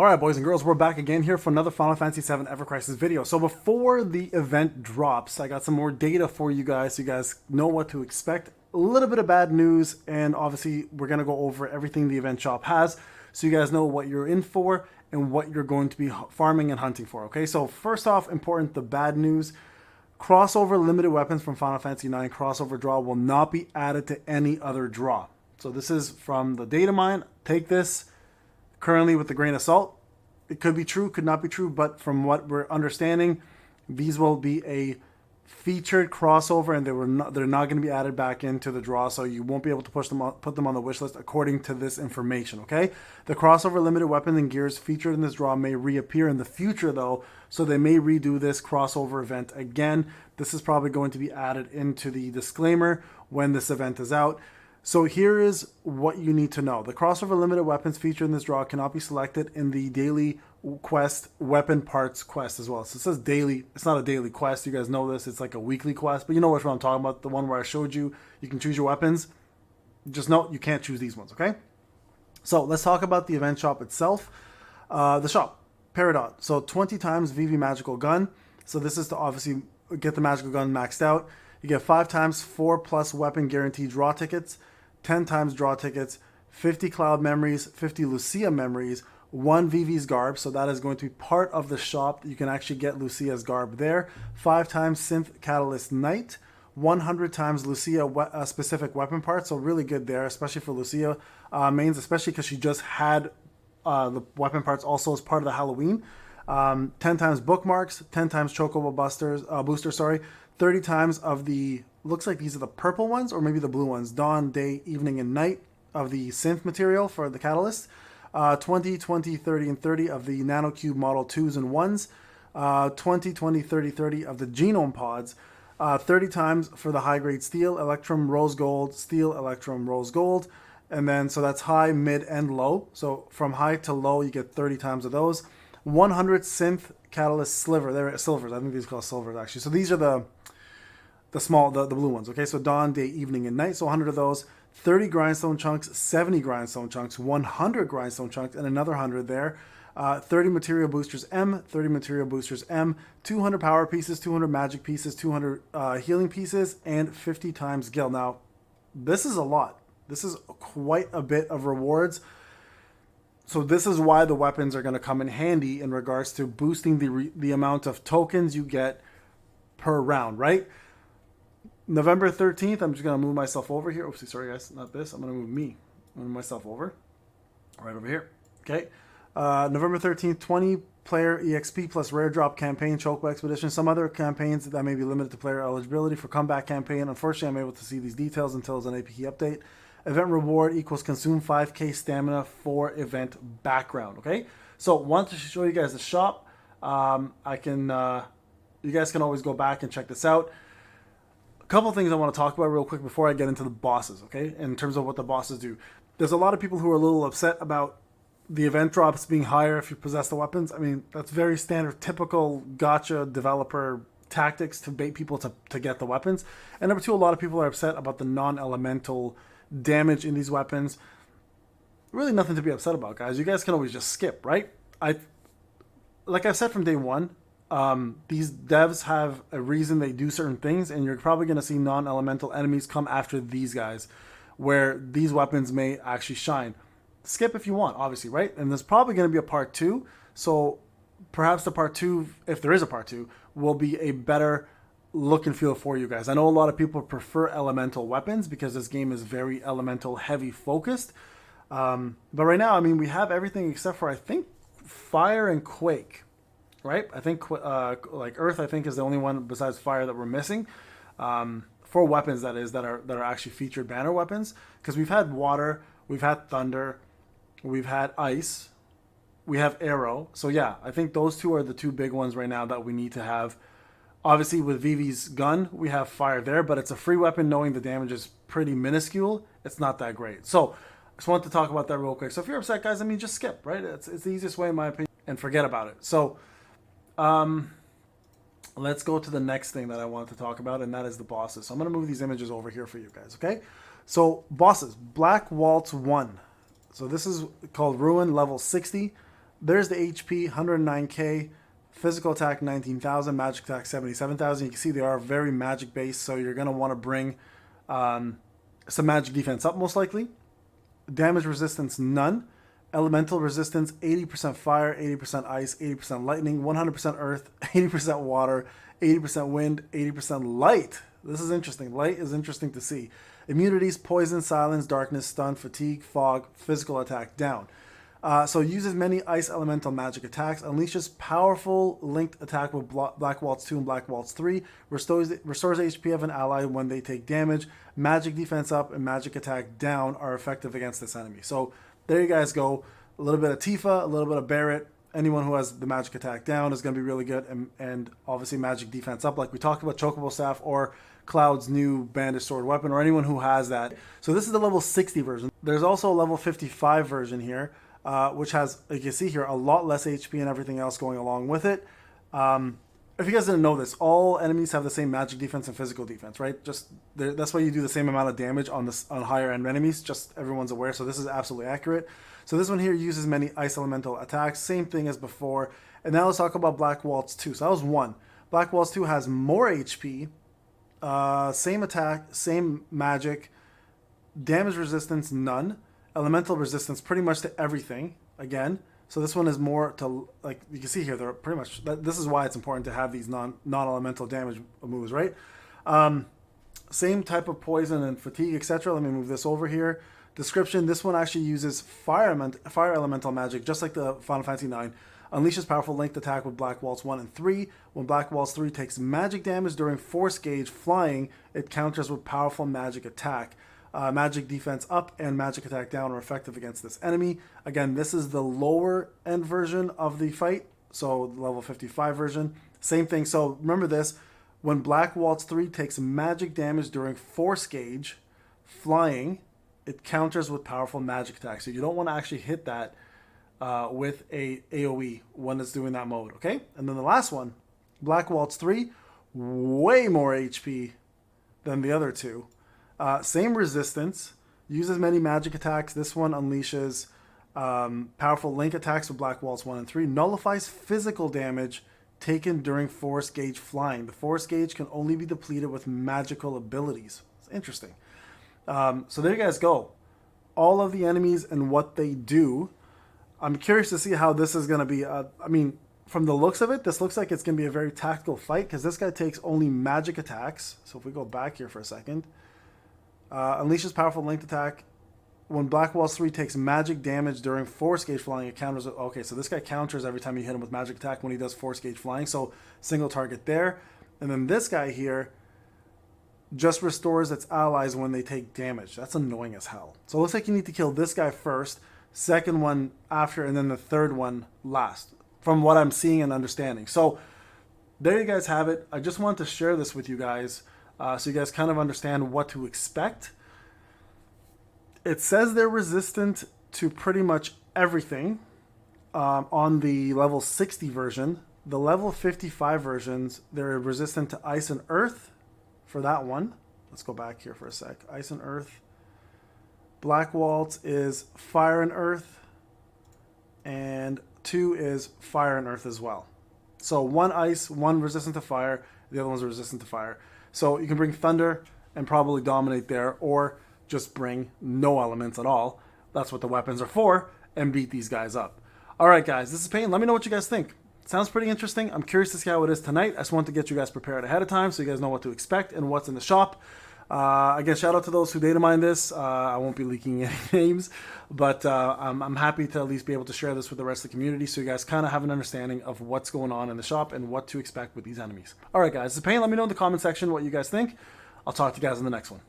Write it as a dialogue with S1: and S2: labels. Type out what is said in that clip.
S1: Alright boys and girls, we're back again here for another Final Fantasy VII Evercrisis video. So before the event drops, I got some more data for you guys so you guys know what to expect. A little bit of bad news, and obviously we're going to go over everything the event shop has so you guys know what you're in for and what you're going to be farming and hunting for. Okay, so first off, important, the bad news. Crossover limited weapons from Final Fantasy IX crossover draw will not be added to any other draw. So this is from the data mine. Take this currently with a grain of salt. It could be true, could not be true, but from what we're understanding, these will be a featured crossover, and they're not going to be added back into the draw, so you won't be able to put them on the wish list according to this information. Okay, the crossover limited weapons and gears featured in this draw may reappear in the future though, so they may redo this crossover event again. This is probably going to be added into the disclaimer when this event is out. So here is what you need to know. The crossover limited weapons featured in this draw cannot be selected in the daily quest weapon parts quest as well. So it says daily. It's not a daily quest. You guys know this. It's like a weekly quest. But you know which one I'm talking about. The one where I showed you. You can choose your weapons. Just note you can't choose these ones, okay? So let's talk about the event shop itself. The shop. Peridot. So 20 times VV magical gun. So this is to obviously get the magical gun maxed out. You get 5 times 4+ weapon guaranteed draw tickets, 10 times draw tickets, 50 cloud memories, 50 Lucia memories, 1 VV's garb. So that is going to be part of the shop. You can actually get Lucia's garb there. 5 times synth catalyst knight, 100 times Lucia specific weapon parts. So really good there, especially for Lucia mains, especially because she just had the weapon parts also as part of the Halloween. 10 times bookmarks, 10 times chocobo booster, sorry. 30 times of the, looks like these are the purple ones or maybe the blue ones, dawn, day, evening, and night of the synth material for the catalyst. 20, 20, 30, and 30 of the nanocube model 2s and 1s. 20, 20, 30, 30 of the genome pods. 30 times for the high grade steel, electrum, rose gold, steel, electrum, rose gold. And then, so that's high, mid, and low. So from high to low, you get 30 times of those. 100 synth catalyst sliver. They're silvers. I think these are called silvers actually. So these are the blue ones. Okay, so dawn, day, evening, and night. So 100 of those. 30 grindstone chunks, 70 grindstone chunks, 100 grindstone chunks, and another 100 there. 30 material boosters M, 30 material boosters M, 200 power pieces, 200 magic pieces, 200 healing pieces, and 50 times gil. Now, this is a lot. This is quite a bit of rewards. So this is why the weapons are going to come in handy in regards to boosting the amount of tokens you get per round, right? November 13th, I'm just going to move myself over here. Oopsie, sorry guys, not this. I'm going to move me. I'm going to move myself over. Right over here. Okay. November 13th, 20 player EXP plus rare drop campaign, Choco Expedition. Some other campaigns that may be limited to player eligibility for comeback campaign. Unfortunately, I'm able to see these details until it's an APK update. Event reward equals consume 5k stamina for event background. Okay. So want to show you guys the shop. You guys can always go back and check this out. Couple things I want to talk about real quick before I get into the bosses, okay? In terms of what the bosses do. There's a lot of people who are a little upset about the event drops being higher if you possess the weapons. I mean, that's very standard, typical gotcha developer tactics to bait people to get the weapons. And number two, a lot of people are upset about the non-elemental damage in these weapons. Really nothing to be upset about, guys. You guys can always just skip, right? Like I've said from day one, these devs have a reason they do certain things, and you're probably going to see non-elemental enemies come after these guys where these weapons may actually shine. Skip if you want, obviously, right? And there's probably going to be a part 2, so perhaps the part 2, if there is a part 2, will be a better look and feel for you guys. I know a lot of people prefer elemental weapons because this game is very elemental heavy focused, but right now, I mean, we have everything except for, I think, fire and quake. Right, I think like Earth, I think is the only one besides fire that we're missing for weapons that are actually featured banner weapons. Because we've had water, we've had thunder, we've had ice, we have arrow. So yeah, I think those two are the two big ones right now that we need to have. Obviously, with Vivi's gun, we have fire there, but it's a free weapon. Knowing the damage is pretty minuscule, it's not that great. So I just wanted to talk about that real quick. So if you're upset, guys, I mean, just skip. Right, it's the easiest way in my opinion, and forget about it. So. Let's go to the next thing that I want to talk about, and that is the bosses. So I'm going to move these images over here for you guys, okay? So, bosses. Black Waltz 1. So this is called Ruin, level 60. There's the HP, 109k, physical attack 19,000, magic attack 77,000. You can see they are very magic based, so you're going to want to bring some magic defense up most likely. Damage resistance, none. Elemental resistance, 80% fire, 80% ice, 80% lightning, 100% earth, 80% water, 80% wind, 80% light. This is interesting. Light is interesting to see. Immunities, poison, silence, darkness, stun, fatigue, fog, physical attack, down. So uses many ice elemental magic attacks, unleashes powerful linked attack with Black Waltz 2 and Black Waltz 3, restores HP of an ally when they take damage, magic defense up and magic attack down are effective against this enemy. So there you guys go. A little bit of Tifa, a little bit of Barret. Anyone who has the magic attack down is going to be really good, and obviously magic defense up like we talked about, Chocobo Staff or Cloud's new Bandage Sword weapon, or anyone who has that. So this is the level 60 version. There's also a level 55 version here, which has, like you can see here, a lot less HP and everything else going along with it. If you guys didn't know this, all enemies have the same magic defense and physical defense, right? That's why you do the same amount of damage on higher end enemies, just everyone's aware. So this is absolutely accurate. So this one here uses many ice elemental attacks, same thing as before. And now let's talk about Black Waltz 2. So that was one. Black Waltz 2 has more HP, same attack, same magic, damage resistance, none. Elemental resistance pretty much to everything, again. So this one is more to, like you can see here, they're pretty much, this is why it's important to have these non-elemental damage moves, right? Same type of poison and fatigue, etc. Let me move this over here. Description, this one actually uses fire elemental magic, just like the Final Fantasy 9. Unleashes powerful linked attack with Black Waltz 1 and 3. When Black Waltz 3 takes magic damage during force gauge flying, it counters with powerful magic attack. Magic defense up and magic attack down are effective against this enemy. Again, this is the lower end version of the fight, so the level 55 version. Same thing, so remember this, when Black Waltz 3 takes magic damage during force gauge flying, it counters with powerful magic attack. So you don't want to actually hit that with a AoE when it's doing that mode, okay? And then the last one, Black Waltz 3, way more HP than the other two. Same resistance, uses many magic attacks. This one unleashes powerful link attacks with Black Waltz 1 and 3. Nullifies physical damage taken during force gauge flying. The force gauge can only be depleted with magical abilities. It's interesting. So there you guys go. All of the enemies and what they do. I'm curious to see how this is going to be. I mean, from the looks of it, this looks like it's going to be a very tactical fight because this guy takes only magic attacks. So if we go back here for a second. Unleashes powerful linked attack. When Black Waltz 3 takes magic damage during force gauge flying, it counters. Okay, so this guy counters every time you hit him with magic attack when he does force gauge flying. So single target there. And then this guy here just restores its allies when they take damage. That's annoying as hell. So it looks like you need to kill this guy first, second one after, and then the third one last, from what I'm seeing and understanding. So there you guys have it. I just wanted to share this with you guys. So you guys kind of understand what to expect. It says they're resistant to pretty much everything on the level 60 version. The level 55 versions, they're resistant to ice and earth for that one. Let's go back here for a sec. Ice and earth. Black Waltz is fire and earth. And 2 is fire and earth as well. So 1 ice, 1 resistant to fire. The other one's resistant to fire. So you can bring thunder and probably dominate there, or just bring no elements at all. That's what the weapons are for, and beat these guys up. All right, guys, this is Payne. Let me know what you guys think. Sounds pretty interesting. I'm curious to see how it is tonight. I just want to get you guys prepared ahead of time so you guys know what to expect and what's in the shop. Again, shout out to those who data mine this. I won't be leaking any names, but I'm happy to at least be able to share this with the rest of the community so you guys kind of have an understanding of what's going on in the shop and what to expect with these enemies. All right, guys, this is Payne. Let me know in the comment section what you guys think. I'll talk to you guys in the next one.